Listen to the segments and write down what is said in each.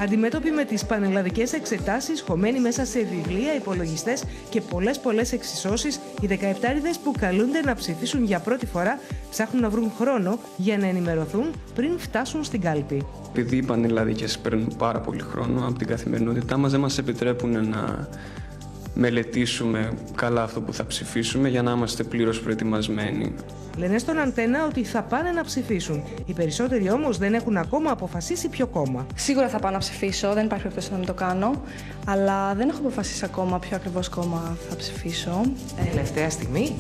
Αντιμέτωποι με τις πανελλαδικές εξετάσεις, χωμένοι μέσα σε βιβλία, υπολογιστές και πολλές εξισώσεις, οι 17'ριδες που καλούνται να ψηφίσουν για πρώτη φορά ψάχνουν να βρουν χρόνο για να ενημερωθούν πριν φτάσουν στην κάλπη. Επειδή οι πανελλαδικές παίρνουν πάρα πολύ χρόνο από την καθημερινότητά μας, δεν μας επιτρέπουν να μελετήσουμε καλά αυτό που θα ψηφίσουμε για να είμαστε πλήρως προετοιμασμένοι. Λένε στον Αντένα ότι θα πάνε να ψηφίσουν. Οι περισσότεροι όμως δεν έχουν ακόμα αποφασίσει ποιο κόμμα. Σίγουρα θα πάω να ψηφίσω, δεν υπάρχει περίπτωση να μην το κάνω. Αλλά δεν έχω αποφασίσει ακόμα ποιο ακριβώς κόμμα θα ψηφίσω. Τελευταία στιγμή.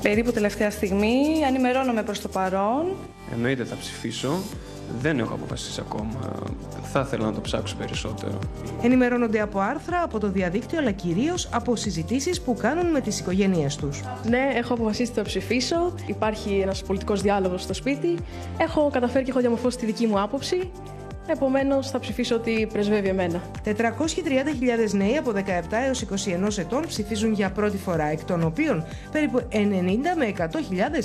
Περίπου τελευταία στιγμή, ενημερώνομαι προς το παρόν. Εννοείται θα ψηφίσω. Δεν έχω αποφασίσει ακόμα. Θα ήθελα να το ψάξω περισσότερο. Ενημερώνονται από άρθρα, από το διαδίκτυο, αλλά κυρίως από συζητήσεις που κάνουν με τις οικογένειές τους. Ναι, έχω αποφασίσει να ψηφίσω. Υπάρχει ένας πολιτικός διάλογος στο σπίτι. Έχω καταφέρει και έχω διαμορφώσει τη δική μου άποψη. Επομένως, θα ψηφίσω ό,τι πρεσβεύει εμένα. 430.000 νέοι από 17 έως 21 ετών ψηφίζουν για πρώτη φορά, εκ των οποίων περίπου 90 με 100.000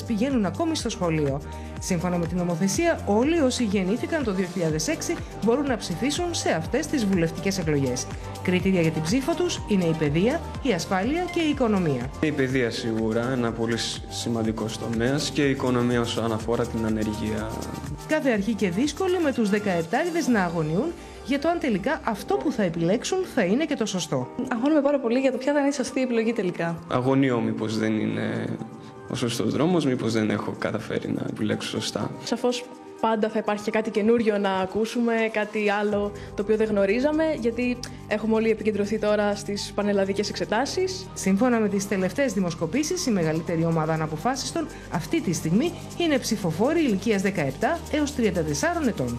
πηγαίνουν ακόμη στο σχολείο. Σύμφωνα με την νομοθεσία, όλοι όσοι γεννήθηκαν το 2006 μπορούν να ψηφίσουν σε αυτές τις βουλευτικές εκλογές. Κριτήρια για την ψήφο τους είναι η παιδεία, η ασφάλεια και η οικονομία. Η παιδεία σίγουρα, ένα πολύ σημαντικό τομέα, και η οικονομία όσον αφορά την ανεργία. Κάθε αρχή και δύσκολη με τους 17'ριδες να αγωνιούν για το αν τελικά αυτό που θα επιλέξουν θα είναι και το σωστό. Αγχώνομαι πάρα πολύ για το ποια θα είναι η σωστή επιλογή τελικά. Αγωνιώ μήπως δεν είναι ο σωστός δρόμος, μήπως δεν έχω καταφέρει να επιλέξω σωστά. Σαφώς πάντα θα υπάρχει και κάτι καινούριο να ακούσουμε, κάτι άλλο το οποίο δεν γνωρίζαμε, γιατί έχουμε όλοι επικεντρωθεί τώρα στις πανελλαδικές εξετάσεις. Σύμφωνα με τις τελευταίες δημοσκοπήσεις, η μεγαλύτερη ομάδα αναποφάσιστων αυτή τη στιγμή είναι ψηφοφόροι ηλικίας 17 έως 34 ετών.